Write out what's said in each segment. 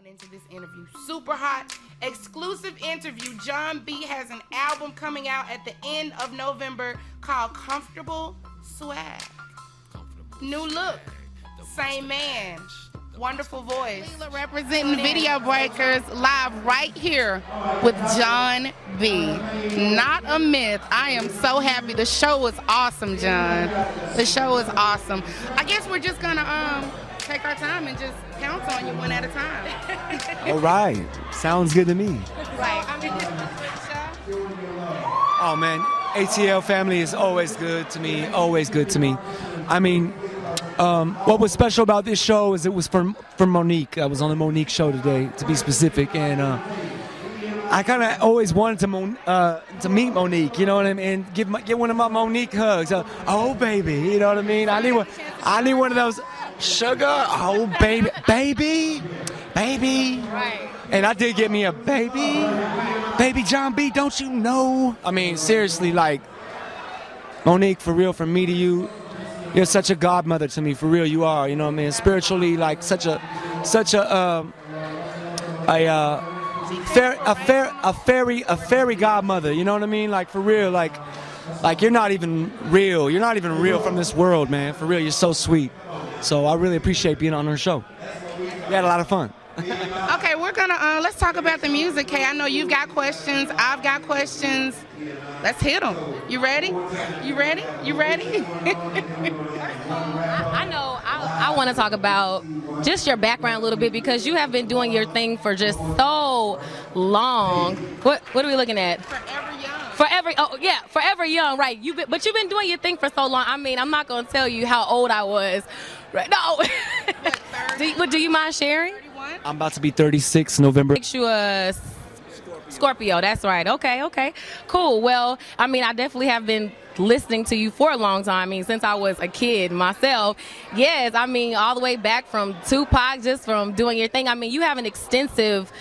into this interview. Super hot, exclusive interview. Jon B has an album coming out at the end of November called Comfortable Swag. New look, same man, wonderful voice. Lila representing VIDEOBREAKERZ live right here with Jon B. Not a myth. I am so happy. The show was awesome, Jon. The show is awesome. I guess we're just gonna take our time and just count on you one at a time. All right. Sounds good to me. Right. Oh, man. ATL family is always good to me. Always good to me. I mean, what was special about this show is it was for Monique. I was on the Monique show today, to be specific, and I kind of always wanted to meet Monique, you know what I mean, and get one of my Monique hugs. Oh baby, you know what I mean. I need one of those sugar. Oh baby, baby. Right. And I did get me a baby Jon B. Don't you know? I mean, seriously, like Monique, for real, from me to you. You're such a godmother to me, for real. You are, you know what I mean. Spiritually, like such a fairy godmother. You know what I mean? Like for real, like you're not even real. You're not even real from this world, man. For real, you're so sweet. So I really appreciate being on her show. We had a lot of fun. Okay, we're gonna let's talk about the music, Kay. I know you've got questions. I've got questions. Let's hit them. You ready? You ready? You ready? I know. I want to talk about just your background a little bit because you have been doing your thing for just so long. What are we looking at? Forever young. Forever. Oh yeah, forever young. Right. But you've been doing your thing for so long. I mean, I'm not gonna tell you how old I was. Right. No. Do you mind sharing? 31? I'm about to be 36 in November. Makes you a Scorpio, that's right. Okay, cool. Well, I mean, I definitely have been listening to you for a long time. I mean, since I was a kid myself. Yes, I mean, all the way back from Tupac, just from doing your thing. I mean, you have an extensive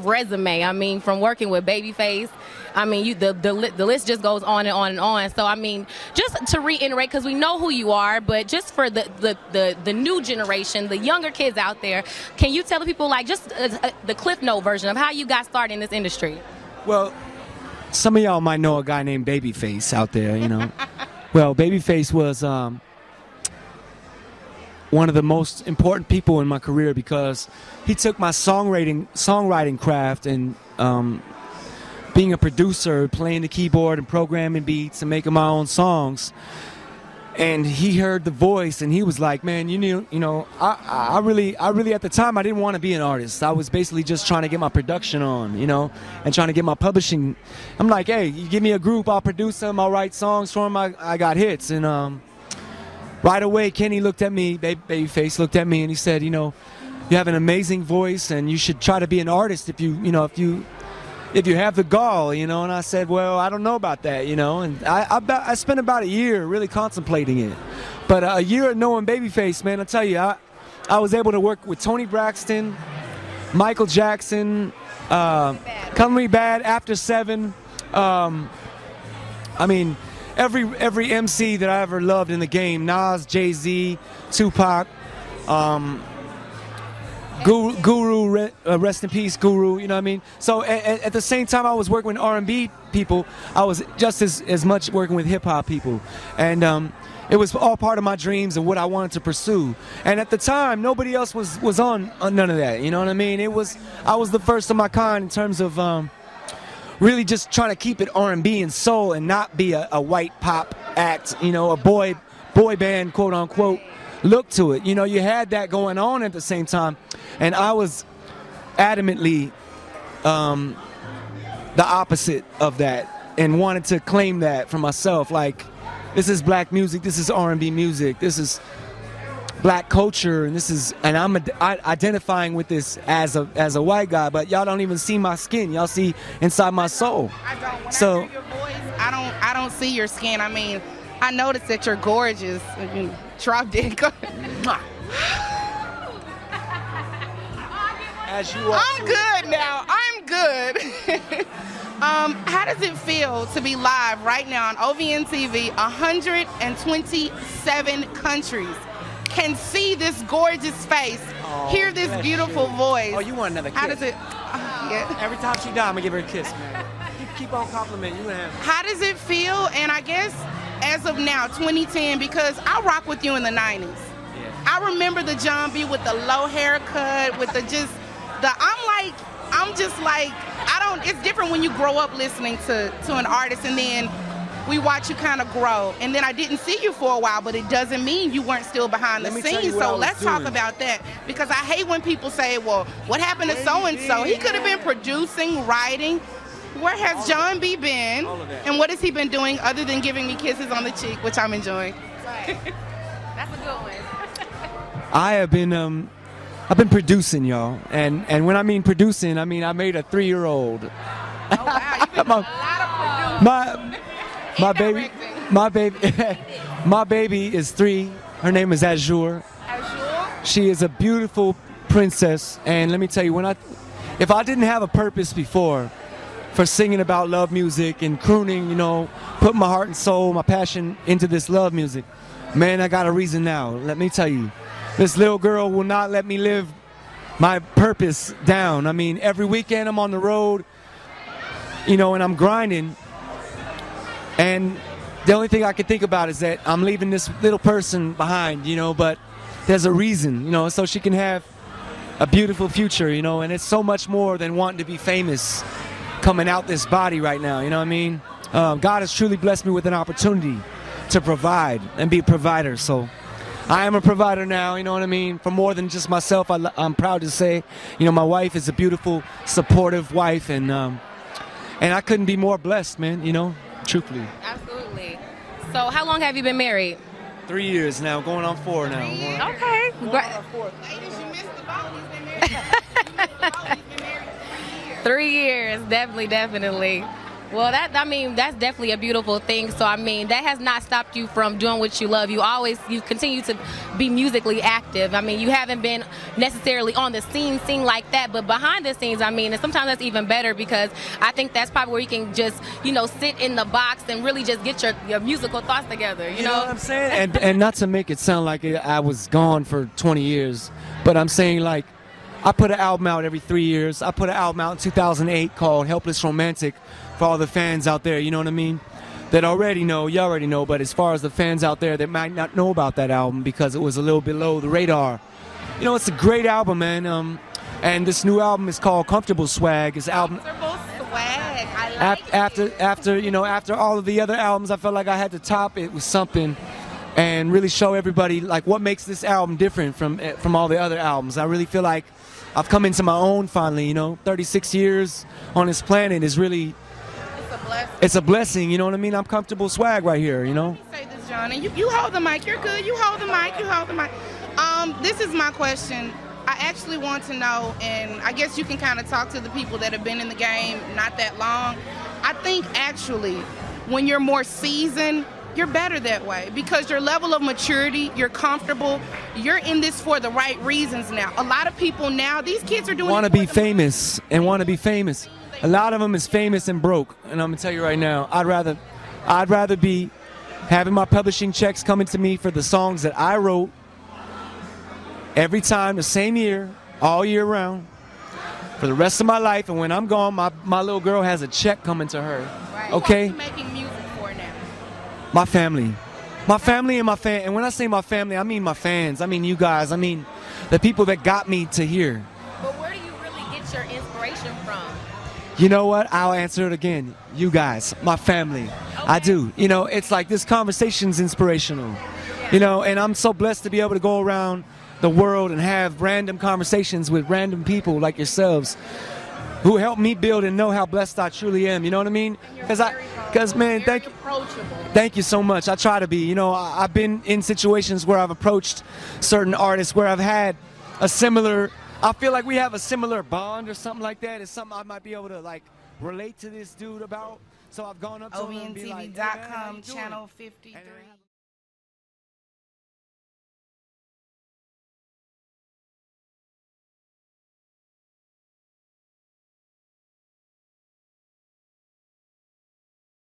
resume. I mean, from working with Babyface. I mean, the list just goes on and on and on. So, I mean, just to reiterate, because we know who you are, but just for the new generation, the younger kids out there, can you tell the people, like, just the Cliff Note version of how you got started in this industry? Well, some of y'all might know a guy named Babyface out there, you know. Well, Babyface was one of the most important people in my career because he took my songwriting craft and being a producer, playing the keyboard and programming beats and making my own songs. And he heard the voice and he was like, man, you know, I really at the time I didn't want to be an artist. I was basically just trying to get my production on, you know, and trying to get my publishing. I'm like, hey, you give me a group, I'll produce them, I'll write songs for them, I got hits. And right away, Kenny looked at me, Babyface looked at me and he said, you know, you have an amazing voice and you should try to be an artist if you have the gall, you know. And I said, well, I don't know about that, you know. And I spent about a year really contemplating it. But a year of knowing Babyface, man, I'll tell you, I was able to work with Tony Braxton, Michael Jackson, Color Me Bad, After 7. I mean, every MC that I ever loved in the game, Nas, Jay-Z, Tupac, Guru, rest in peace, Guru, you know what I mean? So at the same time I was working with R&B people, I was just as much working with hip-hop people. And it was all part of my dreams and what I wanted to pursue. And at the time, nobody else was on none of that, you know what I mean? I was the first of my kind in terms of really just trying to keep it R&B and soul and not be a white pop act, you know, a boy band, quote-unquote, look to it. You know, you had that going on at the same time. And I was adamantly the opposite of that and wanted to claim that for myself. Like, this is black music, this is R&B music, this is black culture, and I'm identifying with this as a white guy, but y'all don't even see my skin. Y'all see inside my soul. I don't. When I hear your voice, I don't see your skin. I mean, I noticed that you're gorgeous. Drop dead. As you are. I'm good now. I'm good. How does it feel to be live right now on OVN TV? 127 countries can see this gorgeous face hear this bless beautiful you. voice. Oh, you want another kiss? How does it? Yeah. Every time she die, I'm gonna give her a kiss, man. Keep on complimenting you. And How does it feel? And I guess as of now, 2010, because I rock with you in the 90s. yeah. I remember the Jon B with the low haircut, with the I'm just like, it's different when you grow up listening to an artist and then we watch you kind of grow. And then I didn't see you for a while, but it doesn't mean you weren't still behind the scenes. So let's talk about that. Because I hate when people say, well, what happened to so-and-so? He could have been producing, writing. Where has Jon B been? And what has he been doing other than giving me kisses on the cheek, which I'm enjoying? Right. That's a good one. I have been I've been producing, y'all, and when I mean producing, I mean I made a 3-year-old. Oh wow, you've been doing a lot of producing. My baby is 3. Her name is Azure. Azure? She is a beautiful princess, and let me tell you, if I didn't have a purpose before for singing about love music and crooning, you know, putting my heart and soul, my passion into this love music, man, I got a reason now. Let me tell you. This little girl will not let me live my purpose down. I mean, every weekend I'm on the road, you know, and I'm grinding. And the only thing I can think about is that I'm leaving this little person behind, you know, but there's a reason, you know, so she can have a beautiful future, you know, and it's so much more than wanting to be famous coming out this body right now, you know what I mean? God has truly blessed me with an opportunity to provide and be a provider, so I am a provider now, you know what I mean? For more than just myself, I'm proud to say, you know, my wife is a beautiful, supportive wife, and I couldn't be more blessed, man, you know, truthfully. Absolutely. So how long have you been married? 3 years now, going on 4 now. Okay. Ladies, you missed the boat. He's been married. You missed the boat. He's been married 3 years. 3 years, definitely. Well, that's definitely a beautiful thing. So, I mean, that has not stopped you from doing what you love. You continue to be musically active. I mean, you haven't been necessarily on the scene like that, but behind the scenes, I mean, and sometimes that's even better because I think that's probably where you can just, you know, sit in the box and really just get your musical thoughts together, you know what I'm saying? And not to make it sound like I was gone for 20 years, but I'm saying, like, I put an album out every 3 years. I put an album out in 2008 called Helpless Romantic for all the fans out there, you know what I mean? That already know, you already know, but as far as the fans out there that might not know about that album because it was a little below the radar. You know, it's a great album, man. And this new album is called Comfortable Swag. It's album Comfortable Swag. I like after all of the other albums, I felt like I had to top it with something and really show everybody like what makes this album different from all the other albums. I really feel like I've come into my own finally, you know. 36 years on this planet is really, it's a blessing, you know what I mean? I'm Comfortable Swag right here, you know. Let me say this, John, and you hold the mic. You're good. You hold the mic. You hold the mic. This is my question. I actually want to know, and I guess you can kind of talk to the people that have been in the game not that long. I think actually when you're more seasoned, you're better that way because your level of maturity, you're comfortable, you're in this for the right reasons now. A lot of people now, these kids are doing want to be famous and want to be famous. A lot of them is famous and broke, and I'm gonna tell you right now, I'd rather be having my publishing checks coming to me for the songs that I wrote every time, the same year, all year round, for the rest of my life, and when I'm gone, my little girl has a check coming to her. Right. Okay? What are you making music for now? My family and my fan, and when I say my family, I mean my fans, I mean you guys, I mean the people that got me to here. But where do you really get your inspiration from? You know what? I'll answer it again. You guys, my family. Okay. I do. You know, it's like this conversation's inspirational. Yeah. You know, and I'm so blessed to be able to go around the world and have random conversations with random people like yourselves who help me build and know how blessed I truly am. You know what I mean? Because man, thank you so much. I try to be. You know, I've been in situations where I've approached certain artists where I've had a similar, I feel like we have a similar bond or something like that. It's something I might be able to like relate to this dude about. So I've gone up to him and be like, OVNTV.com, channel 53.